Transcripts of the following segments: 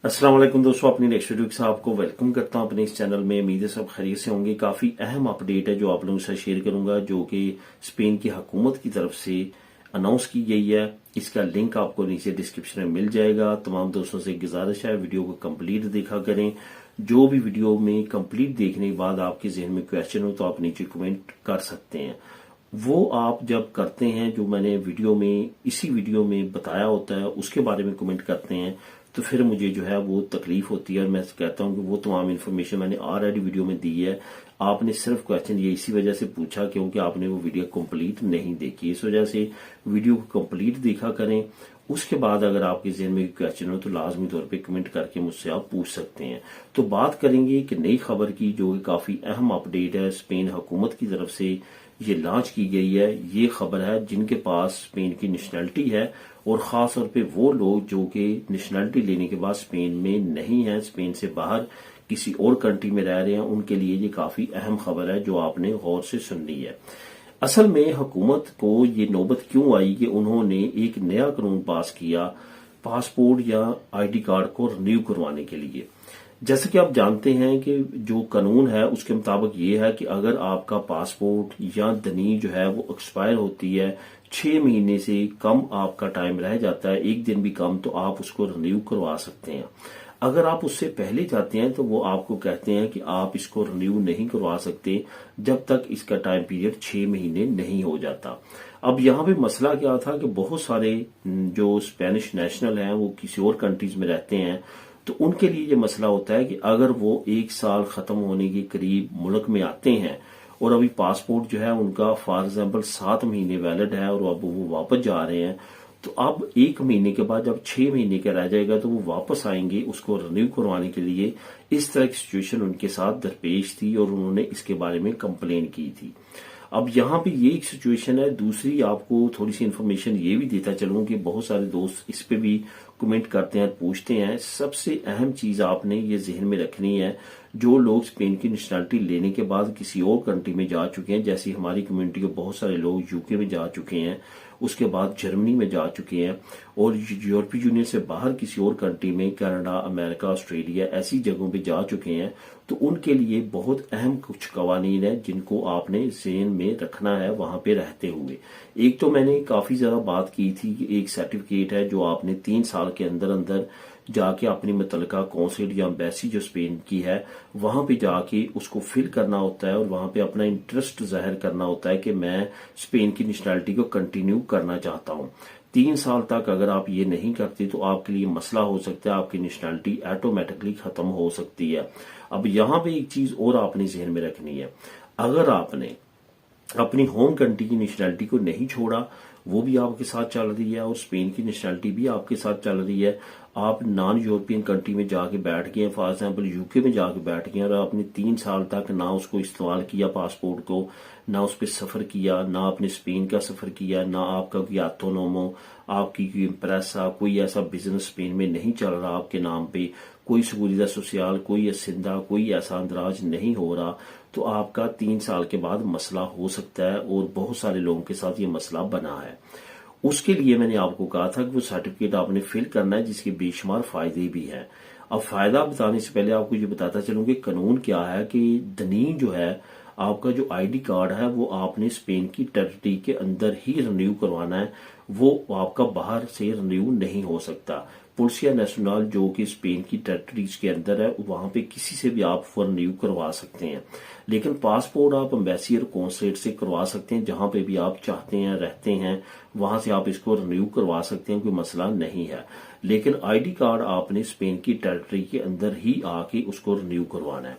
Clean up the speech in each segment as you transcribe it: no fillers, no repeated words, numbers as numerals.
अस्सलाम वालेकुम दोस्तों, अपनी नेक्स्ट वीडियो के साथ आपको वेलकम करता हूं अपने इस चैनल में। उम्मीद है सब खैरियत से होंगे। काफी अहम अपडेट है जो आप लोगों के साथ शेयर करूंगा, जो कि स्पेन की हुकूमत की तरफ से अनाउंस की गई है। इसका लिंक आपको नीचे डिस्क्रिप्शन में मिल जाएगा। तमाम दोस्तों से गुजारिश है वीडियो को कंप्लीट देखा करें। जो भी वीडियो में कंप्लीट देखने के बाद आपके जहन में क्वेश्चन हो तो आप नीचे कमेंट कर सकते हैं। वो आप जब करते हैं, जो मैंने इसी वीडियो में बताया होता है उसके बारे में कमेंट करते हैं, तो फिर मुझे जो है वो तकलीफ होती है और मैं कहता हूं कि वो तमाम इन्फॉर्मेशन मैंने ऑलरेडी वीडियो में दी है। आपने सिर्फ क्वेश्चन ये इसी वजह से पूछा क्योंकि आपने वो वीडियो कंप्लीट नहीं देखी। इस वजह से वीडियो को कंप्लीट देखा करें। उसके बाद अगर आपके जहन में क्वेश्चन हो तो लाजमी तौर पे कमेंट करके मुझसे आप पूछ सकते हैं। तो बात करेंगे कि नई खबर की, जो काफी अहम अपडेट है। स्पेन हुकूमत की तरफ से ये लॉन्च की गई है। ये खबर है जिनके पास स्पेन की नेशनैलिटी है, और खास तौर पे वो लोग जो कि नेशनैलिटी लेने के बाद स्पेन में नहीं है, स्पेन से बाहर किसी और कंट्री में रह रहे हैं, उनके लिए ये काफी अहम खबर है जो आपने गौर से सुननी है। असल में हुकूमत को ये नौबत क्यों आई कि उन्होंने एक नया कानून पास किया पासपोर्ट या आईडी कार्ड को रिन्यू करवाने के लिए। जैसे कि आप जानते हैं कि जो कानून है उसके मुताबिक ये है कि अगर आपका पासपोर्ट या दनी जो है वो एक्सपायर होती है, 6 महीने से कम आपका टाइम रह जाता है, एक दिन भी कम, तो आप उसको रिन्यू करवा सकते हैं। अगर आप उससे पहले जाते हैं तो वो आपको कहते हैं कि आप इसको रिन्यू नहीं करवा सकते जब तक इसका टाइम पीरियड 6 महीने नहीं हो जाता। अब यहाँ पे मसला क्या था कि बहुत सारे जो स्पेनिश नेशनल हैं वो किसी और कंट्रीज में रहते हैं, तो उनके लिए ये मसला होता है कि अगर वो 1 साल खत्म होने के करीब मुल्क में आते हैं और अभी पासपोर्ट जो है उनका फॉर एग्जाम्पल 7 महीने वैलिड है और अब वो वापस जा रहे हैं, तो अब 1 महीने के बाद जब 6 महीने का रह जाएगा तो वो वापस आएंगे उसको रिन्यू करवाने के लिए। इस तरह की सिचुएशन उनके साथ दरपेश थी और उन्होंने इसके बारे में कंप्लेन की थी। अब यहाँ पे ये एक सिचुएशन है। दूसरी आपको थोड़ी सी इन्फॉर्मेशन ये भी देता चलूं कि बहुत सारे दोस्त इस पे भी कमेंट करते हैं, पूछते हैं। सबसे अहम चीज आपने ये जहन में रखनी है, जो लोग स्पेन की नेशनैलिटी लेने के बाद किसी और कंट्री में जा चुके हैं, जैसे हमारी कम्युनिटी के बहुत सारे लोग यूके में जा चुके हैं, उसके बाद जर्मनी में जा चुके हैं, और यूरोपीय यूनियन से बाहर किसी और कंट्री में कनाडा, अमेरिका, ऑस्ट्रेलिया ऐसी जगहों पे जा चुके हैं, तो उनके लिए बहुत अहम कुछ कवानीन है जिनको आपने ज़हन में रखना है वहां पे रहते हुए। एक तो मैंने काफी ज्यादा बात की थी कि एक सर्टिफिकेट है जो आपने 3 साल के अंदर अंदर जाके अपनी मुतलका कौंसिल या एम्बेसी जो स्पेन की है वहां पे जाके उसको फिल करना होता है और वहां पे अपना इंटरेस्ट जाहिर करना होता है कि मैं स्पेन की नेशनैलिटी को कंटिन्यू करना चाहता हूं। 3 साल तक अगर आप ये नहीं करते तो आपके लिए मसला हो सकता है, आपकी नेशनैलिटी ऑटोमेटिकली खत्म हो सकती है। अब यहाँ पे एक चीज और आपने जहन में रखनी है, अगर आपने अपनी होम कंट्री की नेशनैलिटी को नहीं छोड़ा, वो भी आपके साथ चल रही है और स्पेन की नेशनैलिटी भी आपके साथ चल रही है, आप नॉन यूरोपियन कंट्री में जाके बैठ गए, फॉर एग्जाम्पल यूके में जाके बैठ गए और आपने 3 साल तक ना उसको इस्तेमाल किया पासपोर्ट को, ना उस पर सफर किया, ना आपने स्पेन का सफर किया, ना आपका कोई ऑटोनोमो, आपकी कोई इम्प्रेसा, कोई ऐसा बिजनेस स्पेन में नहीं चल रहा आपके नाम पे, कोई seguridad सोशल, कोई असिंदा, कोई ऐसा अंदराज नहीं हो रहा, तो आपका 3 साल के बाद मसला हो सकता है और बहुत सारे लोगों के साथ ये मसला बना है। उसके लिए मैंने आपको कहा था कि वो सर्टिफिकेट आपने फिल करना है जिसके बेशुमार फायदे भी हैं। अब फायदा बताने से पहले आपको ये बताता चलूं कि कानून क्या है कि दनीन जो है, आपका जो आईडी कार्ड है वो आपने स्पेन की टेरिटरी के अंदर ही रिन्यू करवाना है, वो आपका बाहर से रिन्यू नहीं हो सकता। पुलिसिया नेशनल जो कि स्पेन की टेरिटरीज के अंदर है वहां पे किसी से भी आप रिन्यू करवा सकते हैं, लेकिन पासपोर्ट आप एम्बेसी और कॉन्सुलेट से करवा सकते हैं, जहां पे भी आप चाहते हैं रहते हैं वहां से आप इसको रिन्यू करवा सकते हैं, कोई मसला नहीं है। लेकिन आईडी कार्ड आपने स्पेन की टेरिटरी के अंदर ही आके उसको रिन्यू करवाना है,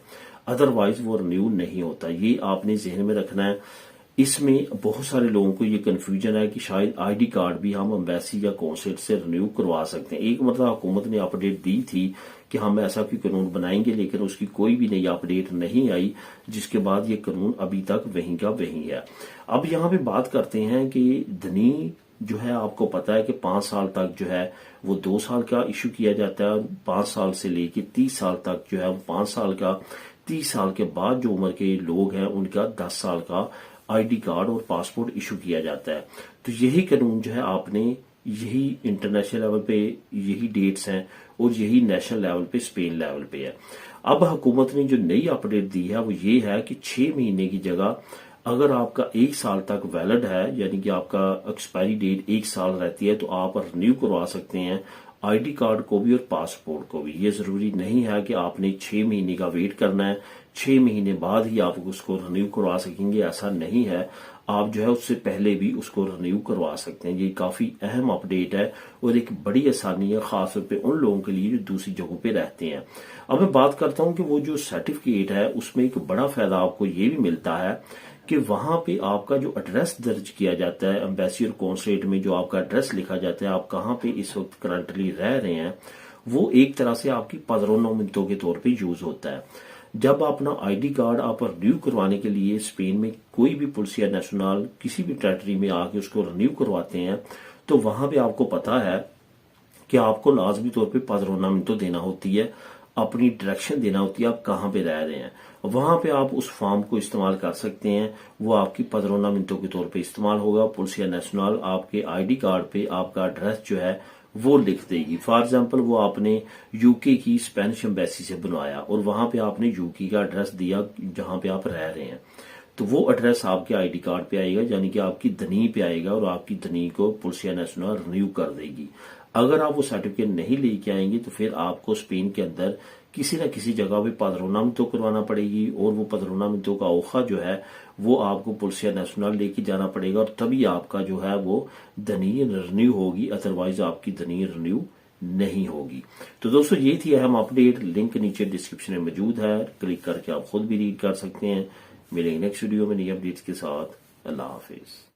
अदरवाइज वो रिन्यू नहीं होता। ये आपने जहन में रखना है। इसमें बहुत सारे लोगों को ये कंफ्यूजन है कि शायद आईडी कार्ड भी हम एम्बेसी या कौंसिल से रिन्यू करवा सकते हैं। एक मतलब हुकूमत ने अपडेट दी थी कि हम ऐसा कोई कानून बनाएंगे, लेकिन उसकी कोई भी नई अपडेट नहीं आई, जिसके बाद ये कानून अभी तक वहीं का वहीं है। अब यहाँ पे बात करते हैं कि धनी जो है, आपको पता है कि 5 साल तक जो है वो 2 साल का इशू किया जाता है, 5 साल से लेके 30 साल तक जो है वो 5 साल का, 30 साल के बाद जो उम्र के लोग हैं उनका 10 साल का आईडी कार्ड और पासपोर्ट इशू किया जाता है। तो यही कानून जो है आपने यही इंटरनेशनल लेवल पे यही डेट्स हैं और यही नेशनल लेवल पे स्पेन लेवल पे है। अब हुकूमत ने जो नई अपडेट दी है वो ये है कि 6 महीने की जगह अगर आपका 1 साल तक वैलिड है, यानी कि आपका एक्सपायरी डेट 1 साल रहती है, तो आप रिन्यू करवा सकते हैं आईडी कार्ड को भी और पासपोर्ट को भी। ये जरूरी नहीं है कि आपने 6 महीने का वेट करना है, 6 महीने बाद ही आप उसको रिन्यू करवा सकेंगे, ऐसा नहीं है। आप जो है उससे पहले भी उसको रिन्यू करवा सकते हैं। ये काफी अहम अपडेट है और एक बड़ी आसानी है, खासतौर पे उन लोगों के लिए जो दूसरी जगहों पे रहते हैं। अब मैं बात करता हूं कि वो जो सर्टिफिकेट है उसमें एक बड़ा फायदा आपको ये भी मिलता है कि वहां पे आपका जो एड्रेस दर्ज किया जाता है एम्बेसी और कॉन्सुलेट में, जो आपका एड्रेस लिखा जाता है, आप कहाँ पे इस वक्त करंटली रह रहे हैं, वो एक तरह से आपकी पदरों के तौर पे यूज होता है। जब अपना आईडी कार्ड आप रिन्यू करवाने के लिए स्पेन में कोई भी पुलिसिया नेशनल किसी भी टेरिटरी में आके उसको रिन्यू करवाते हैं, तो वहां पे आपको पता है कि आपको लाजमी तौर पे पदरों देना होती है, अपनी डायरेक्शन देना होती है, आप कहाँ पे रह रहे हैं। वहां पे आप उस फॉर्म को इस्तेमाल कर सकते हैं, वो आपकी पदरों के तौर पे इस्तेमाल होगा। पुलिसिया नेशनल आपके आईडी कार्ड पे आपका एड्रेस जो है वो लिख देगी। फॉर एग्जाम्पल वो आपने यूके की स्पेनिश एम्बेसी से बनवाया और वहां पे आपने यूके का एड्रेस दिया जहां पे आप रह रहे हैं, तो वो एड्रेस आपके आईडी कार्ड पे आएगा, यानी कि आपकी धनी पे आएगा और आपकी धनी को पुलिसिया नेशनल रिन्यू कर देगी। अगर आप वो सर्टिफिकेट नहीं लेके आएंगे तो फिर आपको स्पेन के अंदर किसी न किसी जगह पे पदरों करवाना पड़ेगी और वो पदरों का औखा जो है वो आपको पुलिसिया नेशनल लेके जाना पड़ेगा और तभी आपका जो है वो धनी रिन्यू होगी, अदरवाइज आपकी धनी रिन्यू नहीं होगी। तो दोस्तों ये थी अहम अपडेट, लिंक नीचे डिस्क्रिप्शन में मौजूद है, क्लिक करके आप खुद भी रीड कर सकते हैं। मिलेंगे नेक्स्ट वीडियो में नई अपडेट्स के साथ। अल्लाह हाफिज।